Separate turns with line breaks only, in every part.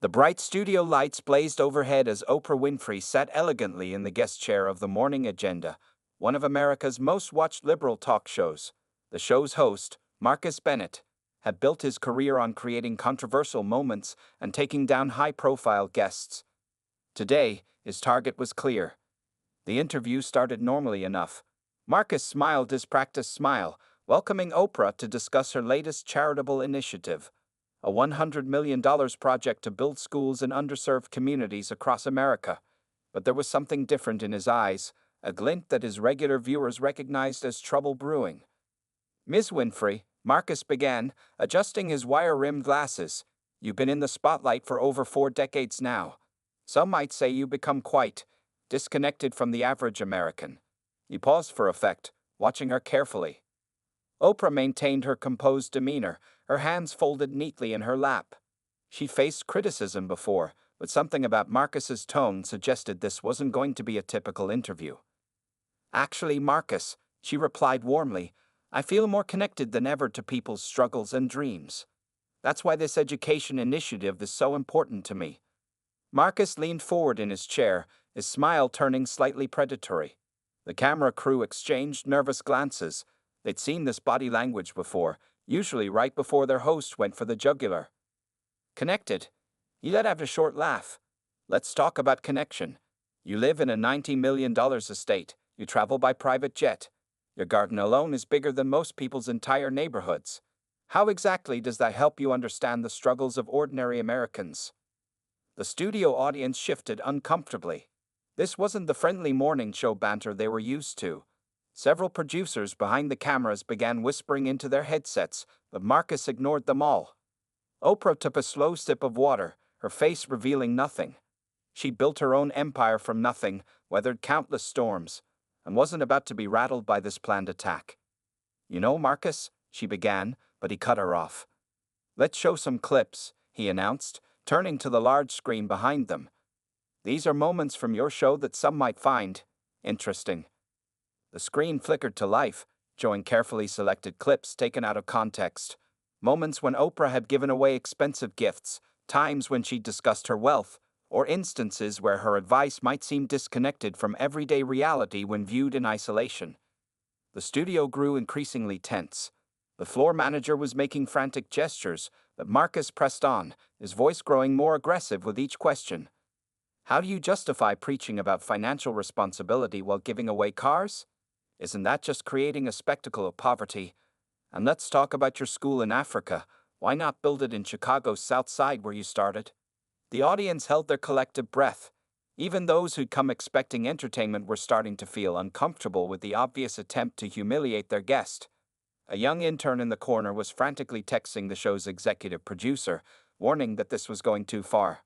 The bright studio lights blazed overhead as Oprah Winfrey sat elegantly in the guest chair of the Morning Agenda, one of America's most watched liberal talk shows. The show's host, Marcus Bennett, had built his career on creating controversial moments and taking down high-profile guests. Today, his target was clear. The interview started normally enough. Marcus smiled his practiced smile, welcoming Oprah to discuss her latest charitable initiative, a $100 million project to build schools in underserved communities across America. But there was something different in his eyes, a glint that his regular viewers recognized as trouble brewing. "Ms. Winfrey," Marcus began, adjusting his wire-rimmed glasses, "you've been in the spotlight for over 4 decades now. Some might say you become quite disconnected from the average American." He paused for effect, watching her carefully. Oprah maintained her composed demeanor, her hands folded neatly in her lap. She faced criticism before, but something about Marcus's tone suggested this wasn't going to be a typical interview. "Actually, Marcus," she replied warmly, "I feel more connected than ever to people's struggles and dreams. That's why this education initiative is so important to me." Marcus leaned forward in his chair, his smile turning slightly predatory. The camera crew exchanged nervous glances. They'd seen this body language before, usually right before their host went for the jugular. "Connected?" He let out a short laugh. "Let's talk about connection. You live in a $90 million estate. You travel by private jet. Your garden alone is bigger than most people's entire neighborhoods. How exactly does that help you understand the struggles of ordinary Americans?" The studio audience shifted uncomfortably. This wasn't the friendly morning show banter they were used to. Several producers behind the cameras began whispering into their headsets, but Marcus ignored them all. Oprah took a slow sip of water, her face revealing nothing. She built her own empire from nothing, weathered countless storms, and wasn't about to be rattled by this planned attack. "You know, Marcus," she began, but he cut her off. "Let's show some clips," he announced, turning to the large screen behind them. "These are moments from your show that some might find interesting." The screen flickered to life, showing carefully selected clips taken out of context. Moments when Oprah had given away expensive gifts, times when she discussed her wealth, or instances where her advice might seem disconnected from everyday reality when viewed in isolation. The studio grew increasingly tense. The floor manager was making frantic gestures, but Marcus pressed on, his voice growing more aggressive with each question. "How do you justify preaching about financial responsibility while giving away cars? Isn't that just creating a spectacle of poverty? And let's talk about your school in Africa. Why not build it in Chicago's South Side where you started?" The audience held their collective breath. Even those who'd come expecting entertainment were starting to feel uncomfortable with the obvious attempt to humiliate their guest. A young intern in the corner was frantically texting the show's executive producer, warning that this was going too far.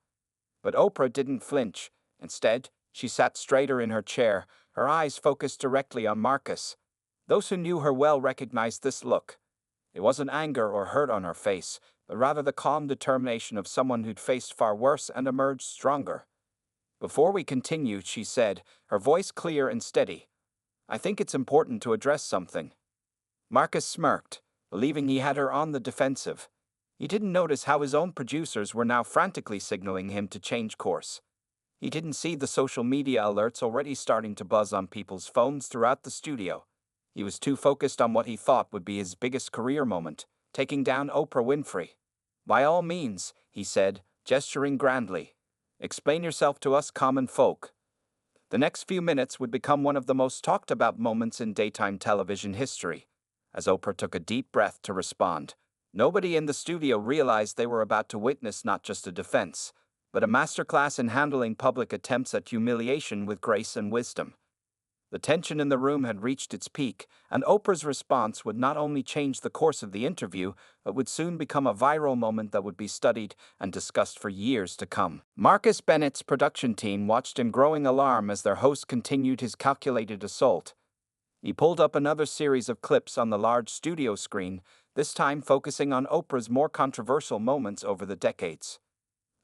But Oprah didn't flinch. Instead, she sat straighter in her chair, her eyes focused directly on Marcus. Those who knew her well recognized this look. It wasn't anger or hurt on her face, but rather the calm determination of someone who'd faced far worse and emerged stronger. "Before we continue," she said, her voice clear and steady, "I think it's important to address something." Marcus smirked, believing he had her on the defensive. He didn't notice how his own producers were now frantically signaling him to change course. He didn't see the social media alerts already starting to buzz on people's phones throughout the studio. He was too focused on what he thought would be his biggest career moment, taking down Oprah Winfrey. "By all means," he said, gesturing grandly. "Explain yourself to us common folk." The next few minutes would become one of the most talked about moments in daytime television history. As Oprah took a deep breath to respond, nobody in the studio realized they were about to witness not just a defense, but a masterclass in handling public attempts at humiliation with grace and wisdom. The tension in the room had reached its peak, and Oprah's response would not only change the course of the interview, but would soon become a viral moment that would be studied and discussed for years to come. Marcus Bennett's production team watched in growing alarm as their host continued his calculated assault. He pulled up another series of clips on the large studio screen, this time focusing on Oprah's more controversial moments over the decades.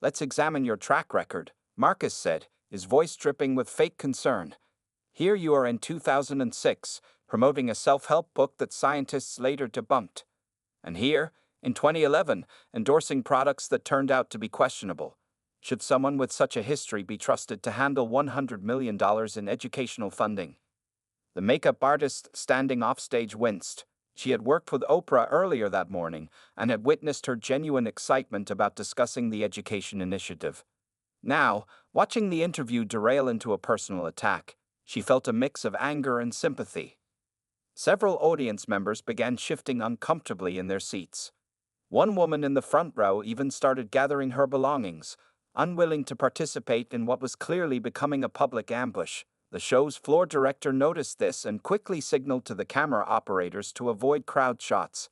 "Let's examine your track record," Marcus said, his voice dripping with fake concern. "Here you are in 2006, promoting a self-help book that scientists later debunked. And here, in 2011, endorsing products that turned out to be questionable. Should someone with such a history be trusted to handle $100 million in educational funding? The makeup artist standing offstage winced. She had worked with Oprah earlier that morning and had witnessed her genuine excitement about discussing the education initiative. Now, watching the interview derail into a personal attack, she felt a mix of anger and sympathy. Several audience members began shifting uncomfortably in their seats. One woman in the front row even started gathering her belongings, unwilling to participate in what was clearly becoming a public ambush. The show's floor director noticed this and quickly signaled to the camera operators to avoid crowd shots.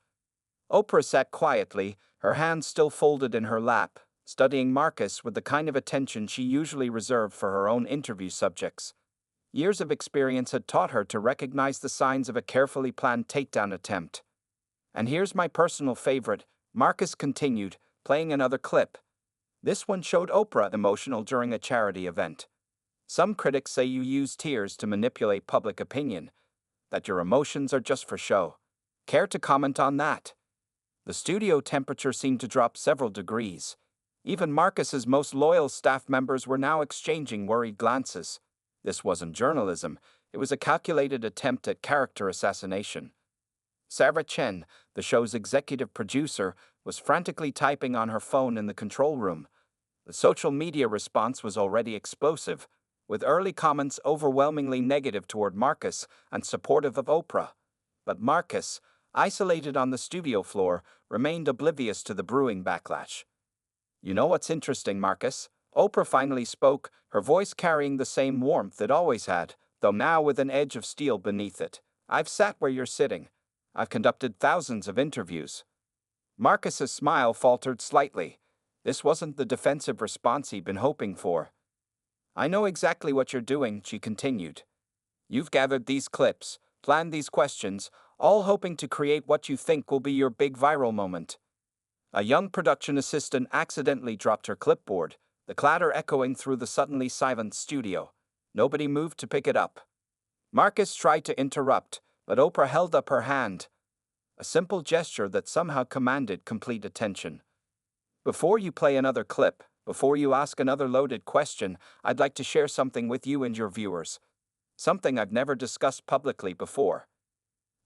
Oprah sat quietly, her hands still folded in her lap, studying Marcus with the kind of attention she usually reserved for her own interview subjects. Years of experience had taught her to recognize the signs of a carefully planned takedown attempt. And here's my personal favorite, Marcus continued, playing another clip. This one showed Oprah emotional during a charity event. Some critics say you use tears to manipulate public opinion, that your emotions are just for show. Care to comment on that? The studio temperature seemed to drop several degrees. Even Marcus's most loyal staff members were now exchanging worried glances. This wasn't journalism, it was a calculated attempt at character assassination. Sarah Chen, the show's executive producer, was frantically typing on her phone in the control room. The social media response was already explosive, with early comments overwhelmingly negative toward Marcus and supportive of Oprah. But Marcus, isolated on the studio floor, remained oblivious to the brewing backlash. You know what's interesting, Marcus? Oprah finally spoke, her voice carrying the same warmth it always had, though now with an edge of steel beneath it. I've sat where you're sitting. I've conducted thousands of interviews. Marcus's smile faltered slightly. This wasn't the defensive response he'd been hoping for. I know exactly what you're doing, she continued. You've gathered these clips, planned these questions, all hoping to create what you think will be your big viral moment. A young production assistant accidentally dropped her clipboard, the clatter echoing through the suddenly silent studio. Nobody moved to pick it up. Marcus tried to interrupt, but Oprah held up her hand. A simple gesture that somehow commanded complete attention. Before you play another clip, before you ask another loaded question, I'd like to share something with you and your viewers. Something I've never discussed publicly before.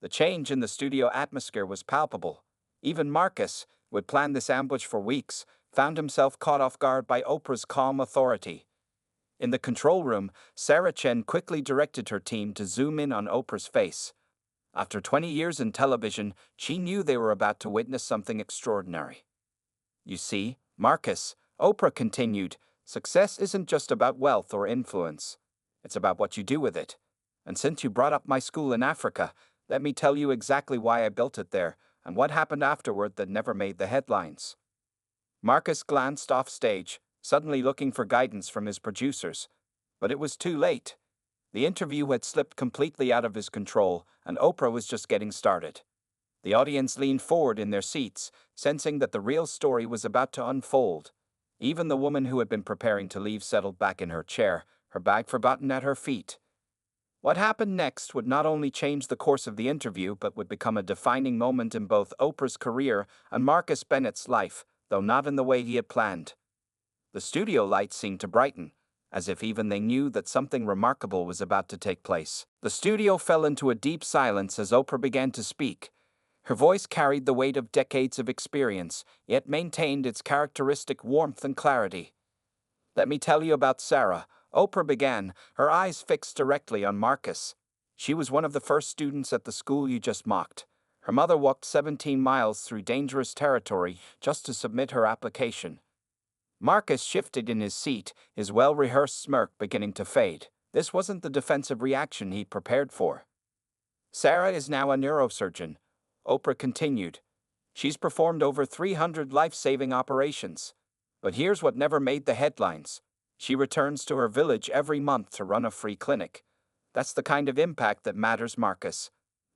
The change in the studio atmosphere was palpable. Even Marcus, who had planned this ambush for weeks, found himself caught off guard by Oprah's calm authority. In the control room, Sarah Chen quickly directed her team to zoom in on Oprah's face. After 20 years in television, she knew they were about to witness something extraordinary. You see, Marcus, Oprah continued, success isn't just about wealth or influence. It's about what you do with it. And since you brought up my school in Africa, let me tell you exactly why I built it there and what happened afterward that never made the headlines. Marcus glanced off stage, suddenly looking for guidance from his producers. But it was too late. The interview had slipped completely out of his control, and Oprah was just getting started. The audience leaned forward in their seats, sensing that the real story was about to unfold. Even the woman who had been preparing to leave settled back in her chair, her bag forgotten at her feet. What happened next would not only change the course of the interview, but would become a defining moment in both Oprah's career and Marcus Bennett's life, though not in the way he had planned. The studio lights seemed to brighten, as if even they knew that something remarkable was about to take place. The studio fell into a deep silence as Oprah began to speak. Her voice carried the weight of decades of experience, yet maintained its characteristic warmth and clarity. Let me tell you about Sarah, Oprah began, her eyes fixed directly on Marcus. She was one of the first students at the school you just mocked. Her mother walked 17 miles through dangerous territory just to submit her application. Marcus shifted in his seat, his well-rehearsed smirk beginning to fade. This wasn't the defensive reaction he'd prepared for. Sarah is now a neurosurgeon, Oprah continued. She's performed over 300 life-saving operations. But here's what never made the headlines. She returns to her village every month to run a free clinic. That's the kind of impact that matters, Marcus.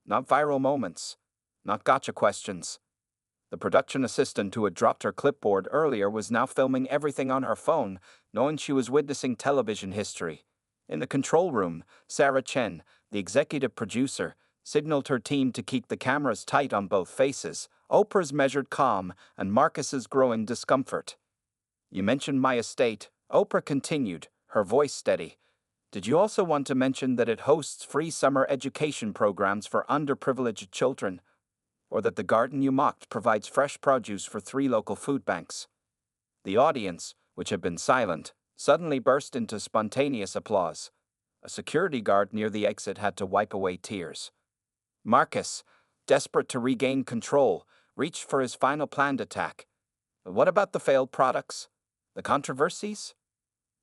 Not viral moments. Not gotcha questions. The production assistant who had dropped her clipboard earlier was now filming everything on her phone, knowing she was witnessing television history. In the control room, Sarah Chen, the executive producer, signaled her team to keep the cameras tight on both faces, Oprah's measured calm and Marcus's growing discomfort. You mentioned my estate, Oprah continued, her voice steady. Did you also want to mention that it hosts free summer education programs for underprivileged children, or that the garden you mocked provides fresh produce for 3 local food banks? The audience, which had been silent, suddenly burst into spontaneous applause. A security guard near the exit had to wipe away tears. Marcus, desperate to regain control, reached for his final planned attack. What about the failed products? The controversies?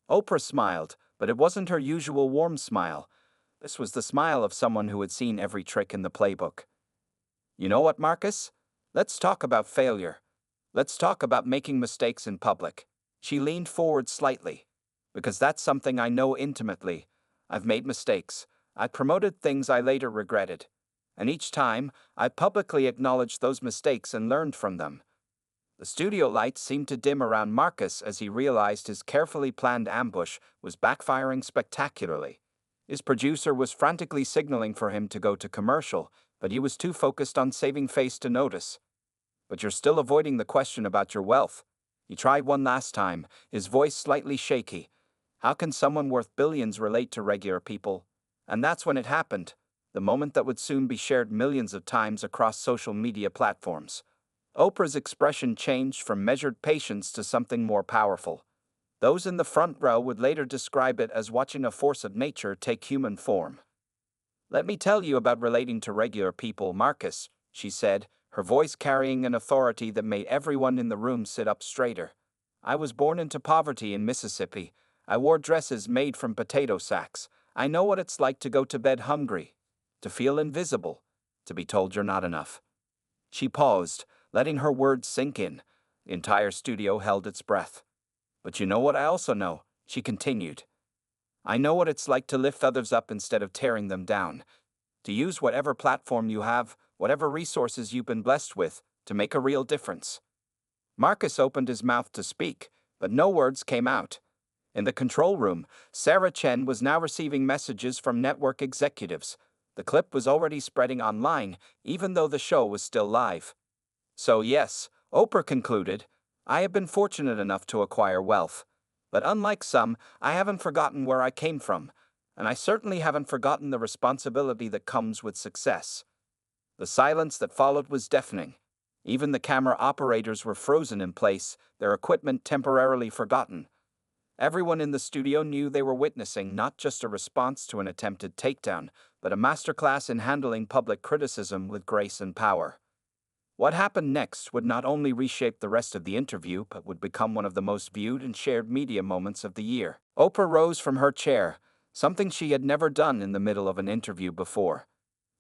Oprah smiled, but it wasn't her usual warm smile. This was the smile of someone who had seen every trick in the playbook. You know what, Marcus? Let's talk about failure. Let's talk about making mistakes in public. She leaned forward slightly. Because that's something I know intimately. I've made mistakes. I promoted things I later regretted. And each time, I publicly acknowledged those mistakes and learned from them. The studio lights seemed to dim around Marcus as he realized his carefully planned ambush was backfiring spectacularly. His producer was frantically signaling for him to go to commercial, but he was too focused on saving face to notice. But you're still avoiding the question about your wealth. He tried one last time, his voice slightly shaky. How can someone worth billions relate to regular people? And that's when it happened, the moment that would soon be shared millions of times across social media platforms. Oprah's expression changed from measured patience to something more powerful. Those in the front row would later describe it as watching a force of nature take human form. Let me tell you about relating to regular people, Marcus, she said, her voice carrying an authority that made everyone in the room sit up straighter. I was born into poverty in Mississippi. I wore dresses made from potato sacks. I know what it's like to go to bed hungry, to feel invisible, to be told you're not enough. She paused, letting her words sink in. The entire studio held its breath. But you know what I also know, she continued. I know what it's like to lift others up instead of tearing them down. To use whatever platform you have, whatever resources you've been blessed with, to make a real difference. Marcus opened his mouth to speak, but no words came out. In the control room, Sarah Chen was now receiving messages from network executives. The clip was already spreading online, even though the show was still live. So yes, Oprah concluded, I have been fortunate enough to acquire wealth. But unlike some, I haven't forgotten where I came from, and I certainly haven't forgotten the responsibility that comes with success. The silence that followed was deafening. Even the camera operators were frozen in place, their equipment temporarily forgotten. Everyone in the studio knew they were witnessing not just a response to an attempted takedown, but a masterclass in handling public criticism with grace and power. What happened next would not only reshape the rest of the interview, but would become one of the most viewed and shared media moments of the year. Oprah rose from her chair, something she had never done in the middle of an interview before.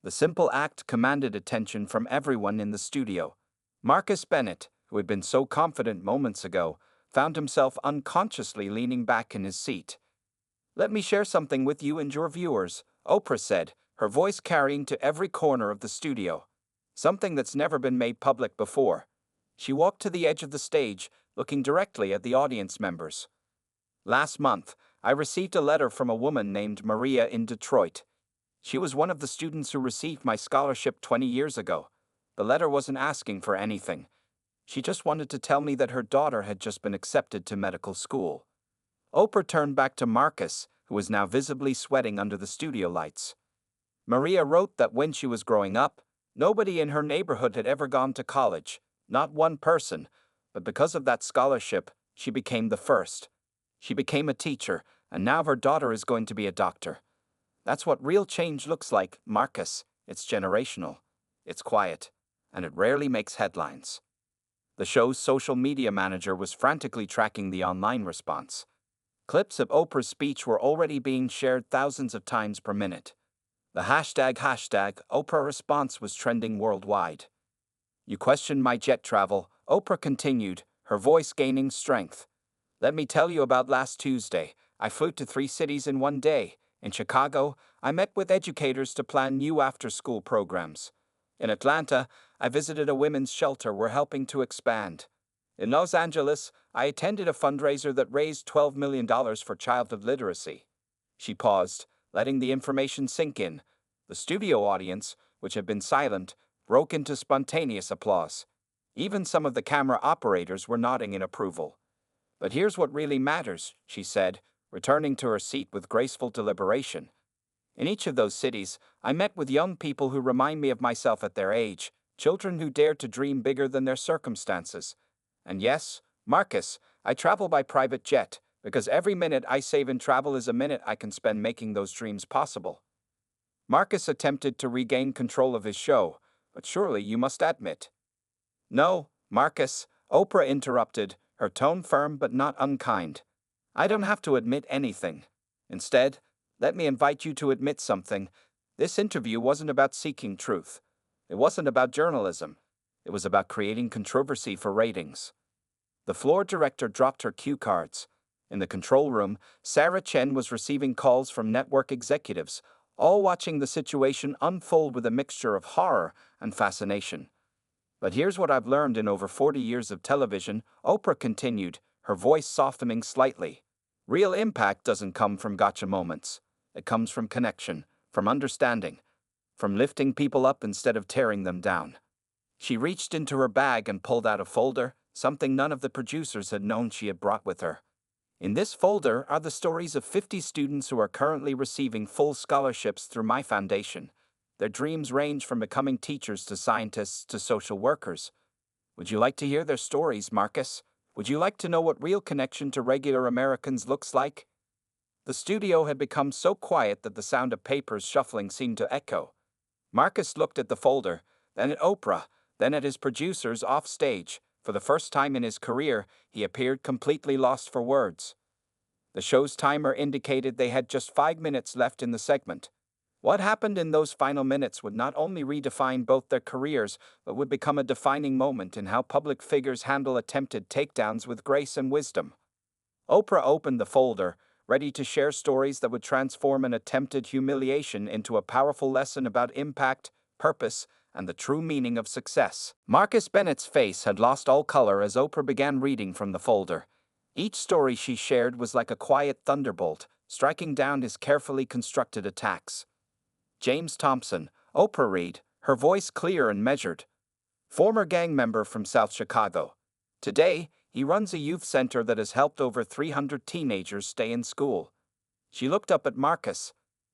The simple act commanded attention from everyone in the studio. Marcus Bennett, who had been so confident moments ago, found himself unconsciously leaning back in his seat. Let me share something with you and your viewers, Oprah said, her voice carrying to every corner of the studio. Something that's never been made public before. She walked to the edge of the stage, looking directly at the audience members. Last month, I received a letter from a woman named Maria in Detroit. She was one of the students who received my scholarship 20 years ago. The letter wasn't asking for anything. She just wanted to tell me that her daughter had just been accepted to medical school. Oprah turned back to Marcus, who was now visibly sweating under the studio lights. Maria wrote that when she was growing up, nobody in her neighborhood had ever gone to college, not one person, but because of that scholarship, she became the first. She became a teacher, and now her daughter is going to be a doctor. That's what real change looks like, Marcus. It's generational. It's quiet, and it rarely makes headlines. The show's social media manager was frantically tracking the online response. Clips of Oprah's speech were already being shared thousands of times per minute. The hashtag Oprah response was trending worldwide. You questioned my jet travel, Oprah continued, her voice gaining strength. Let me tell you about last Tuesday. I flew to 3 cities in one day. In Chicago, I met with educators to plan new after-school programs. In Atlanta, I visited a women's shelter we're helping to expand. In Los Angeles, I attended a fundraiser that raised $12 million for childhood literacy. She paused, letting the information sink in. The studio audience, which had been silent, broke into spontaneous applause. Even some of the camera operators were nodding in approval. But here's what really matters, she said, returning to her seat with graceful deliberation. In each of those cities, I met with young people who remind me of myself at their age, children who dare to dream bigger than their circumstances. And yes, Marcus, I travel by private jet, because every minute I save in travel is a minute I can spend making those dreams possible. Marcus attempted to regain control of his show, but surely you must admit. No, Marcus, Oprah interrupted, her tone firm but not unkind. I don't have to admit anything. Instead, let me invite you to admit something. This interview wasn't about seeking truth. It wasn't about journalism. It was about creating controversy for ratings. The floor director dropped her cue cards. In the control room, Sarah Chen was receiving calls from network executives, all watching the situation unfold with a mixture of horror and fascination. But here's what I've learned in over 40 years of television, Oprah continued, her voice softening slightly. Real impact doesn't come from gotcha moments. It comes from connection, from understanding, from lifting people up instead of tearing them down. She reached into her bag and pulled out a folder, something none of the producers had known she had brought with her. In this folder are the stories of 50 students who are currently receiving full scholarships through my foundation. Their dreams range from becoming teachers to scientists to social workers. Would you like to hear their stories, Marcus? Would you like to know what real connection to regular Americans looks like? The studio had become so quiet that the sound of papers shuffling seemed to echo. Marcus looked at the folder, then at Oprah, then at his producers off stage. For the first time in his career, he appeared completely lost for words. The show's timer indicated they had just 5 minutes left in the segment. What happened in those final minutes would not only redefine both their careers, but would become a defining moment in how public figures handle attempted takedowns with grace and wisdom. Oprah opened the folder, ready to share stories that would transform an attempted humiliation into a powerful lesson about impact, purpose, and the true meaning of success. Marcus Bennett's face had lost all color as Oprah began reading from the folder. Each story she shared was like a quiet thunderbolt, striking down his carefully constructed attacks. James Thompson, Oprah read, her voice clear and measured. Former gang member from South Chicago. Today, he runs a youth center that has helped over 300 teenagers stay in school. She looked up at Marcus.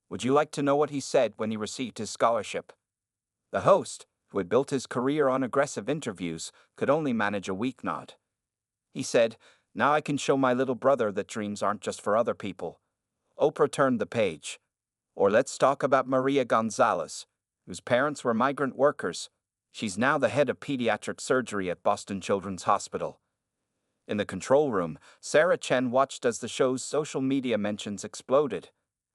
Would you like to know what he said when he received his scholarship? The host, who had built his career on aggressive interviews, could only manage a weak nod. He said, "Now I can show my little brother that dreams aren't just for other people." Oprah turned the page. Or let's talk about Maria Gonzalez, whose parents were migrant workers. She's now the head of pediatric surgery at Boston Children's Hospital. In the control room, Sarah Chen watched as the show's social media mentions exploded.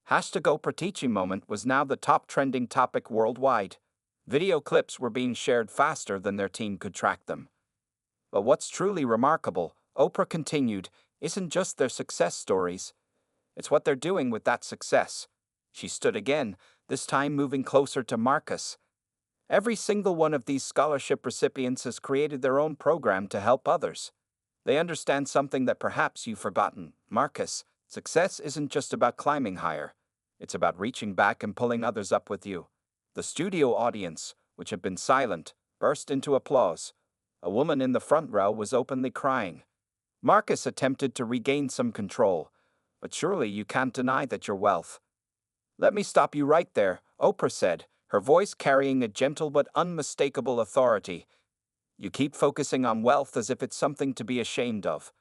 #Oprah Teaching Moment was now the top trending topic worldwide. Video clips were being shared faster than their team could track them. But what's truly remarkable, Oprah continued, isn't just their success stories. It's what they're doing with that success. She stood again, this time moving closer to Marcus. Every single one of these scholarship recipients has created their own program to help others. They understand something that perhaps you've forgotten, Marcus. Success isn't just about climbing higher. It's about reaching back and pulling others up with you. The studio audience, which had been silent, burst into applause. A woman in the front row was openly crying. Marcus attempted to regain some control. But surely you can't deny that your wealth. Let me stop you right there, Oprah said, her voice carrying a gentle but unmistakable authority. You keep focusing on wealth as if it's something to be ashamed of.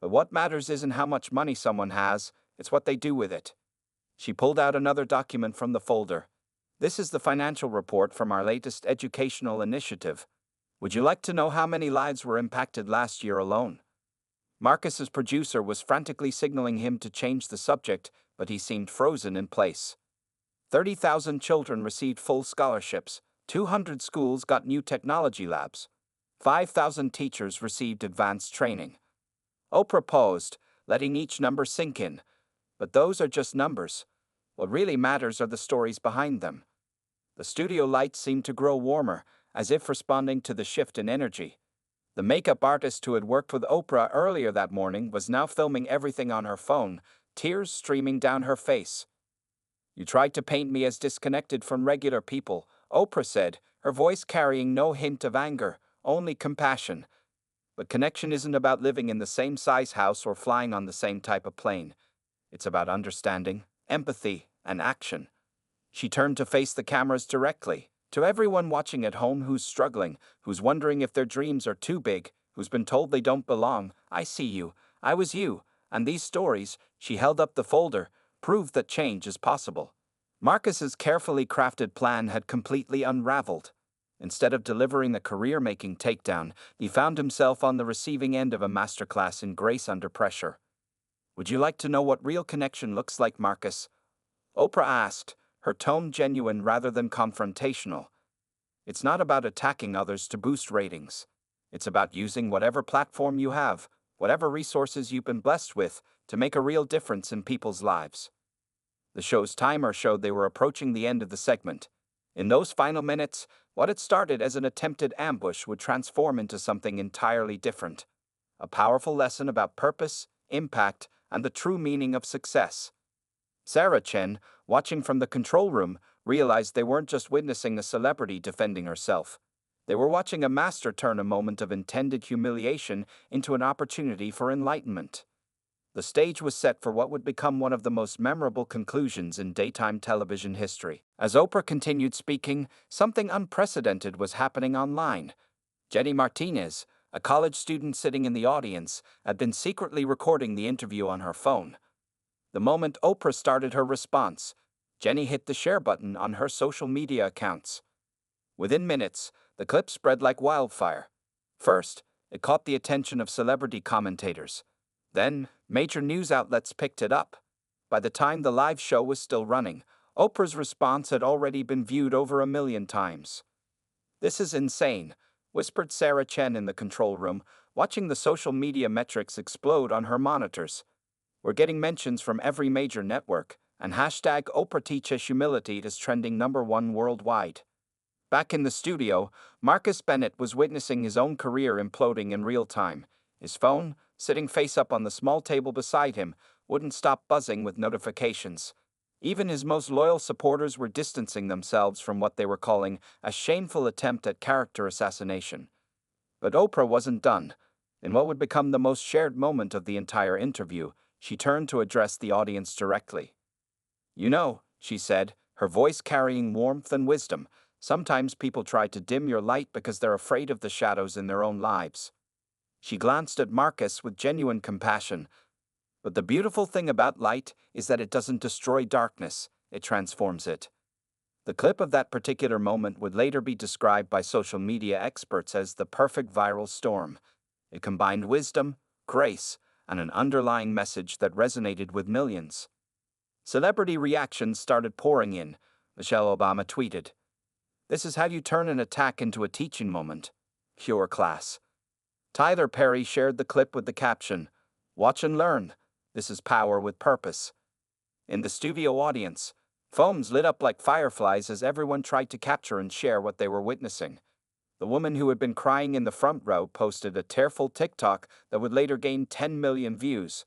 But what matters isn't how much money someone has, it's what they do with it. She pulled out another document from the folder. This is the financial report from our latest educational initiative. Would you like to know how many lives were impacted last year alone? Marcus's producer was frantically signaling him to change the subject, but he seemed frozen in place. 30,000 children received full scholarships, 200 schools got new technology labs, 5,000 teachers received advanced training. Oprah paused, letting each number sink in. But those are just numbers. What really matters are the stories behind them. The studio lights seemed to grow warmer, as if responding to the shift in energy. The makeup artist who had worked with Oprah earlier that morning was now filming everything on her phone, tears streaming down her face. You tried to paint me as disconnected from regular people, Oprah said, her voice carrying no hint of anger, only compassion. But connection isn't about living in the same size house or flying on the same type of plane. It's about understanding, empathy, and action. She turned to face the cameras directly, to everyone watching at home who's struggling, who's wondering if their dreams are too big, who's been told they don't belong. I see you, I was you, and these stories, she held up the folder, proved that change is possible. Marcus's carefully crafted plan had completely unraveled. Instead of delivering a career-making takedown, he found himself on the receiving end of a masterclass in grace under pressure. Would you like to know what real connection looks like, Marcus? Oprah asked, her tone genuine rather than confrontational. It's not about attacking others to boost ratings. It's about using whatever platform you have, whatever resources you've been blessed with, to make a real difference in people's lives. The show's timer showed they were approaching the end of the segment. In those final minutes, what had started as an attempted ambush would transform into something entirely different. A powerful lesson about purpose, impact, and the true meaning of success. Sarah Chen, watching from the control room, realized they weren't just witnessing a celebrity defending herself. They were watching a master turn a moment of intended humiliation into an opportunity for enlightenment. The stage was set for what would become one of the most memorable conclusions in daytime television history. As Oprah continued speaking, something unprecedented was happening online. Jenny Martinez, a college student sitting in the audience, had been secretly recording the interview on her phone. The moment Oprah started her response, Jenny hit the share button on her social media accounts. Within minutes, the clip spread like wildfire. First, it caught the attention of celebrity commentators. Then, major news outlets picked it up. By the time the live show was still running, Oprah's response had already been viewed over 1 million times. "This is insane," whispered Sarah Chen in the control room, watching the social media metrics explode on her monitors. "We're getting mentions from every major network, and hashtag Oprah teaches humility is trending #1 worldwide." Back in the studio, Marcus Bennett was witnessing his own career imploding in real time. His phone, sitting face up on the small table beside him, wouldn't stop buzzing with notifications. Even his most loyal supporters were distancing themselves from what they were calling a shameful attempt at character assassination. But Oprah wasn't done. In what would become the most shared moment of the entire interview, she turned to address the audience directly. "You know," she said, her voice carrying warmth and wisdom, "sometimes people try to dim your light because they're afraid of the shadows in their own lives." She glanced at Marcus with genuine compassion. "But the beautiful thing about light is that it doesn't destroy darkness, it transforms it." The clip of that particular moment would later be described by social media experts as the perfect viral storm. It combined wisdom, grace, and an underlying message that resonated with millions. Celebrity reactions started pouring in. Michelle Obama tweeted, "This is how you turn an attack into a teaching moment. Pure class." Tyler Perry shared the clip with the caption, "Watch and learn. This is power with purpose." In the studio audience, phones lit up like fireflies as everyone tried to capture and share what they were witnessing. The woman who had been crying in the front row posted a tearful TikTok that would later gain 10 million views.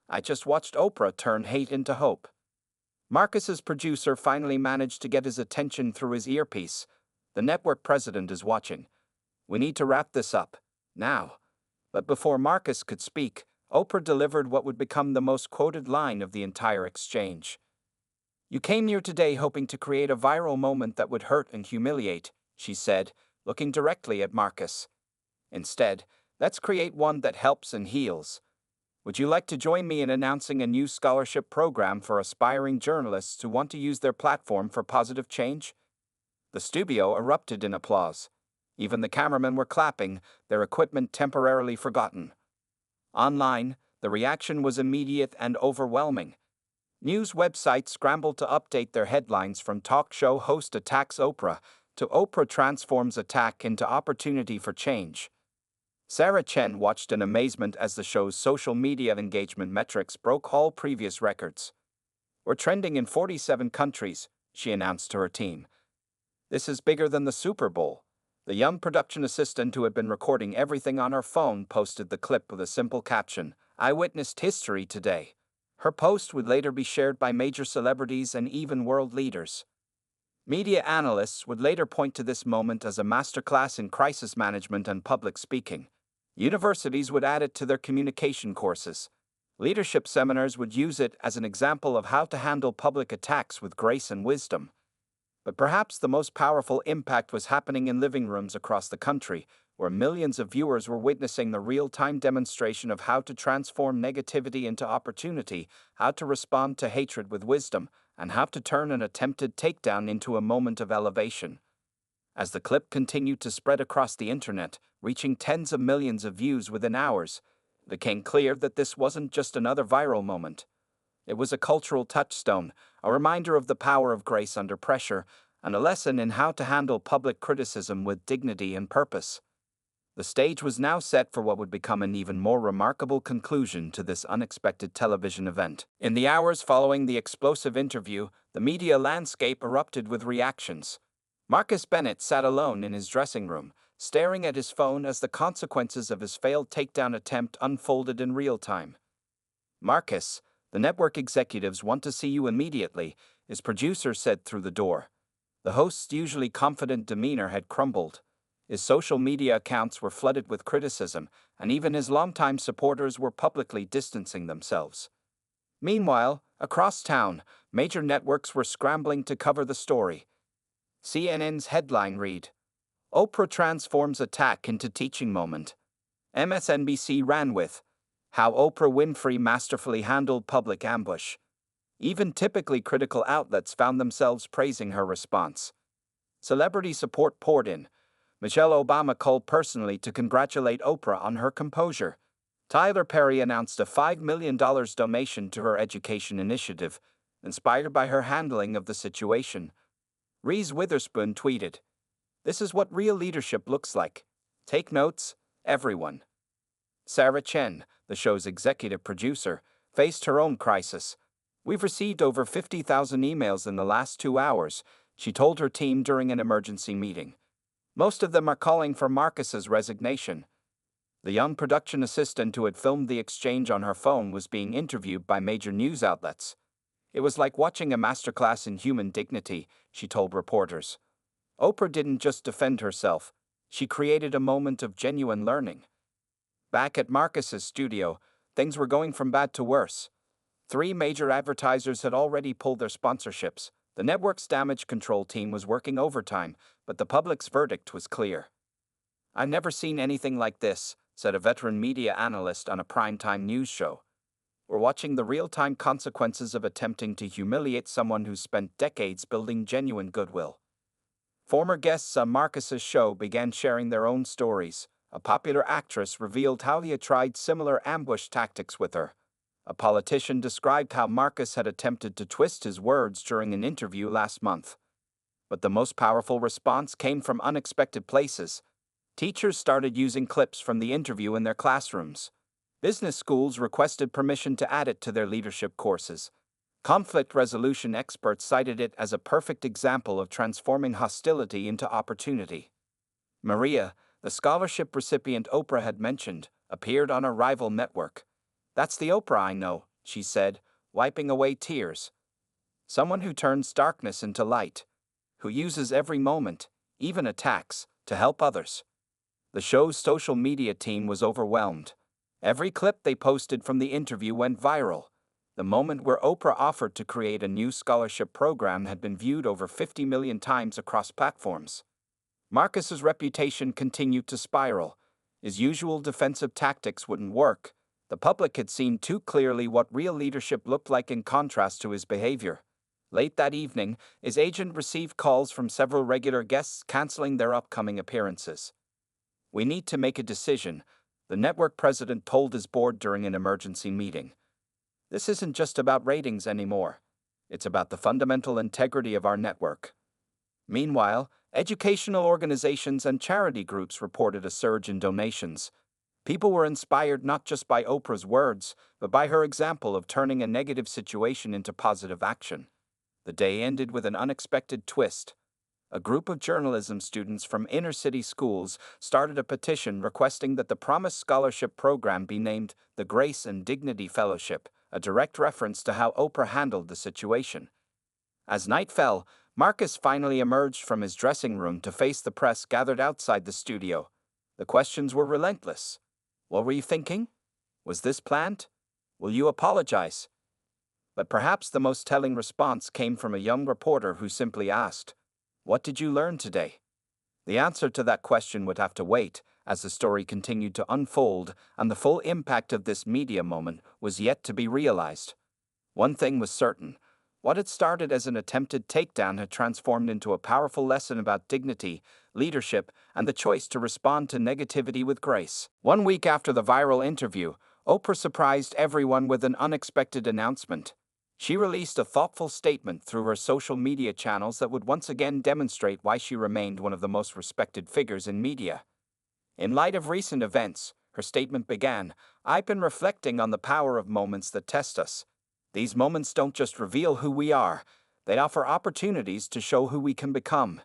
"I just watched Oprah turn hate into hope." Marcus's producer finally managed to get his attention through his earpiece. "The network president is watching. We need to wrap this up. Now." But before Marcus could speak, Oprah delivered what would become the most quoted line of the entire exchange. "You came here today hoping to create a viral moment that would hurt and humiliate," she said, looking directly at Marcus. "Instead, let's create one that helps and heals. Would you like to join me in announcing a new scholarship program for aspiring journalists who want to use their platform for positive change?" The studio erupted in applause. Even the cameramen were clapping, their equipment temporarily forgotten. Online, the reaction was immediate and overwhelming. News websites scrambled to update their headlines from "Talk show host attacks Oprah" to "Oprah transforms attack into opportunity for change." Sarah Chen watched in amazement as the show's social media engagement metrics broke all previous records. "We're trending in 47 countries," she announced to her team. "This is bigger than the Super Bowl." The young production assistant who had been recording everything on her phone posted the clip with a simple caption, "I witnessed history today." Her post would later be shared by major celebrities and even world leaders. Media analysts would later point to this moment as a masterclass in crisis management and public speaking. Universities would add it to their communication courses. Leadership seminars would use it as an example of how to handle public attacks with grace and wisdom. But perhaps the most powerful impact was happening in living rooms across the country, where millions of viewers were witnessing the real-time demonstration of how to transform negativity into opportunity, how to respond to hatred with wisdom, and how to turn an attempted takedown into a moment of elevation. As the clip continued to spread across the internet, reaching tens of millions of views within hours, it became clear that this wasn't just another viral moment. It was a cultural touchstone, a reminder of the power of grace under pressure, and a lesson in how to handle public criticism with dignity and purpose. The stage was now set for what would become an even more remarkable conclusion to this unexpected television event. In the hours following the explosive interview, the media landscape erupted with reactions. Marcus Bennett sat alone in his dressing room, staring at his phone as the consequences of his failed takedown attempt unfolded in real time. "Marcus, the network executives want to see you immediately," his producer said through the door. The host's usually confident demeanor had crumbled. His social media accounts were flooded with criticism, and even his longtime supporters were publicly distancing themselves. Meanwhile, across town, major networks were scrambling to cover the story. CNN's headline read, "Oprah transforms attack into teaching moment." MSNBC ran with, "How Oprah Winfrey masterfully handled public ambush." Even typically critical outlets found themselves praising her response. Celebrity support poured in. Michelle Obama called personally to congratulate Oprah on her composure. Tyler Perry announced a $5 million donation to her education initiative, inspired by her handling of the situation. Reese Witherspoon tweeted, "This is what real leadership looks like. Take notes, everyone." Sarah Chen, the show's executive producer, faced her own crisis. "We've received over 50,000 emails in the last 2 hours," she told her team during an emergency meeting. "Most of them are calling for Marcus's resignation." The young production assistant who had filmed the exchange on her phone was being interviewed by major news outlets. "It was like watching a masterclass in human dignity," she told reporters. Oprah didn't just defend herself, she created a moment of genuine learning. Back at Marcus's studio, things were going from bad to worse. 3 major advertisers had already pulled their sponsorships. The network's damage control team was working overtime, but the public's verdict was clear. "I've never seen anything like this," said a veteran media analyst on a primetime news show. "We're watching the real-time consequences of attempting to humiliate someone who's spent decades building genuine goodwill." Former guests on Marcus's show began sharing their own stories. A popular actress revealed how he had tried similar ambush tactics with her. A politician described how Marcus had attempted to twist his words during an interview last month. But the most powerful response came from unexpected places. Teachers started using clips from the interview in their classrooms. Business schools requested permission to add it to their leadership courses. Conflict resolution experts cited it as a perfect example of transforming hostility into opportunity. Maria, the scholarship recipient Oprah had mentioned, appeared on a rival network. "That's the Oprah I know," she said, wiping away tears. "Someone who turns darkness into light, who uses every moment, even attacks, to help others." The show's social media team was overwhelmed. Every clip they posted from the interview went viral. The moment where Oprah offered to create a new scholarship program had been viewed over 50 million times across platforms. Marcus's reputation continued to spiral. His usual defensive tactics wouldn't work. The public had seen too clearly what real leadership looked like in contrast to his behavior. Late that evening, his agent received calls from several regular guests canceling their upcoming appearances. "We need to make a decision," the network president told his board during an emergency meeting. "This isn't just about ratings anymore. It's about the fundamental integrity of our network." Meanwhile, educational organizations and charity groups reported a surge in donations. People were inspired not just by Oprah's words, but by her example of turning a negative situation into positive action. The day ended with an unexpected twist. A group of journalism students from inner-city schools started a petition requesting that the Promise Scholarship Program be named the Grace and Dignity Fellowship, a direct reference to how Oprah handled the situation. As night fell, Marcus finally emerged from his dressing room to face the press gathered outside the studio. The questions were relentless. What were you thinking? Was this planned? Will you apologize? But perhaps the most telling response came from a young reporter who simply asked, "What did you learn today?" The answer to that question would have to wait, as the story continued to unfold, and the full impact of this media moment was yet to be realized. One thing was certain. What had started as an attempted takedown had transformed into a powerful lesson about dignity, leadership, and the choice to respond to negativity with grace. 1 week after the viral interview, Oprah surprised everyone with an unexpected announcement. She released a thoughtful statement through her social media channels that would once again demonstrate why she remained one of the most respected figures in media. In light of recent events, her statement began, "I've been reflecting on the power of moments that test us. These moments don't just reveal who we are, they offer opportunities to show who we can become."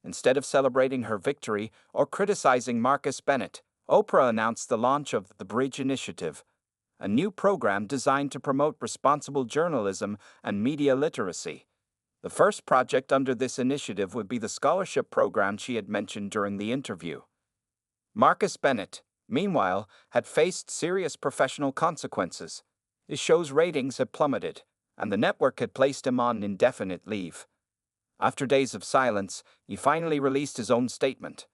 Instead of celebrating her victory or criticizing Marcus Bennett, Oprah announced the launch of the Bridge Initiative, a new program designed to promote responsible journalism and media literacy. The first project under this initiative would be the scholarship program she had mentioned during the interview. Marcus Bennett, meanwhile, had faced serious professional consequences. His show's ratings had plummeted, and the network had placed him on indefinite leave. After days of silence, he finally released his own statement.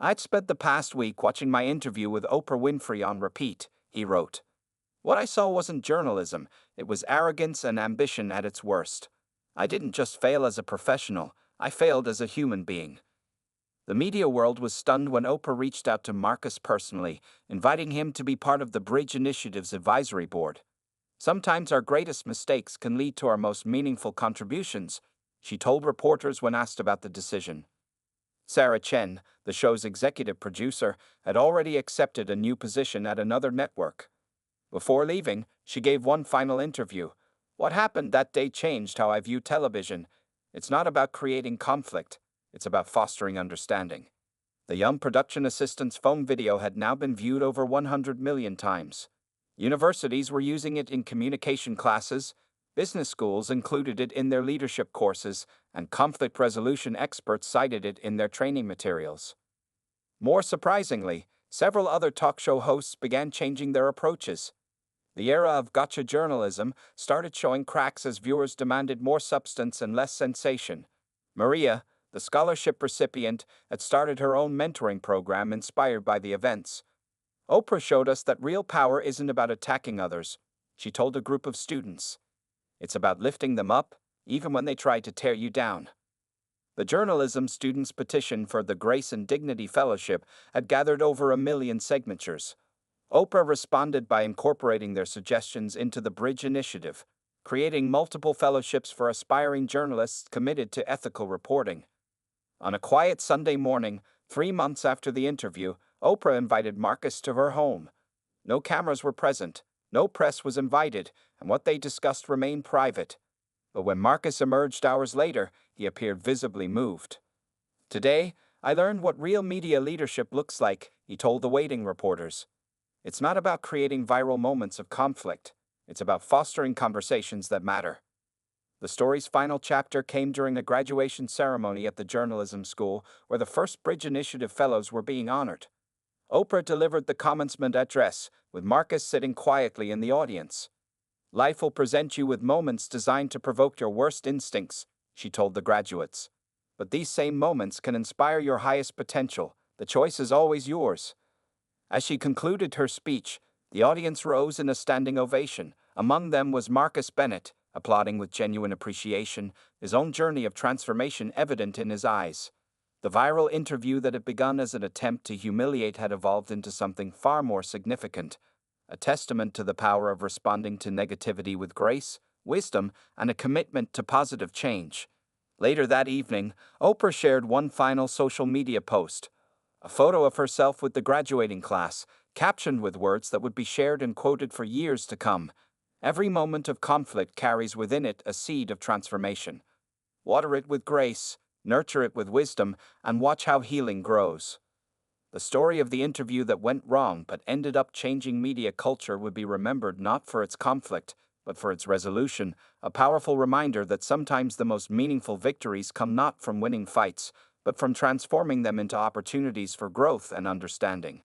"I'd spent the past week watching my interview with Oprah Winfrey on repeat," he wrote. "What I saw wasn't journalism, it was arrogance and ambition at its worst. I didn't just fail as a professional, I failed as a human being." The media world was stunned when Oprah reached out to Marcus personally, inviting him to be part of the Bridge Initiative's advisory board. "Sometimes our greatest mistakes can lead to our most meaningful contributions," she told reporters when asked about the decision. Sarah Chen, the show's executive producer, had already accepted a new position at another network. Before leaving, she gave one final interview. "What happened that day changed how I view television. It's not about creating conflict, it's about fostering understanding." The young production assistant's phone video had now been viewed over 100 million times. Universities were using it in communication classes, business schools included it in their leadership courses, and conflict resolution experts cited it in their training materials. More surprisingly, several other talk show hosts began changing their approaches. The era of gotcha journalism started showing cracks as viewers demanded more substance and less sensation. Maria, the scholarship recipient, had started her own mentoring program inspired by the events. "Oprah showed us that real power isn't about attacking others," she told a group of students. "It's about lifting them up, even when they try to tear you down." The journalism students' petition for the Grace and Dignity Fellowship had gathered over 1 million signatures. Oprah responded by incorporating their suggestions into the Bridge Initiative, creating multiple fellowships for aspiring journalists committed to ethical reporting. On a quiet Sunday morning, 3 months after the interview, Oprah invited Marcus to her home. No cameras were present, no press was invited, and what they discussed remained private. But when Marcus emerged hours later, he appeared visibly moved. "Today, I learned what real media leadership looks like," he told the waiting reporters. "It's not about creating viral moments of conflict. It's about fostering conversations that matter." The story's final chapter came during a graduation ceremony at the journalism school, where the first Bridge Initiative Fellows were being honored. Oprah delivered the commencement address, with Marcus sitting quietly in the audience. "Life will present you with moments designed to provoke your worst instincts," she told the graduates. "But these same moments can inspire your highest potential. The choice is always yours." As she concluded her speech, the audience rose in a standing ovation. Among them was Marcus Bennett, applauding with genuine appreciation, his own journey of transformation evident in his eyes. The viral interview that had begun as an attempt to humiliate had evolved into something far more significant, a testament to the power of responding to negativity with grace, wisdom, and a commitment to positive change. Later that evening, Oprah shared one final social media post, a photo of herself with the graduating class, captioned with words that would be shared and quoted for years to come. "Every moment of conflict carries within it a seed of transformation. Water it with grace, nurture it with wisdom, and watch how healing grows." The story of the interview that went wrong but ended up changing media culture would be remembered not for its conflict, but for its resolution, a powerful reminder that sometimes the most meaningful victories come not from winning fights, but from transforming them into opportunities for growth and understanding.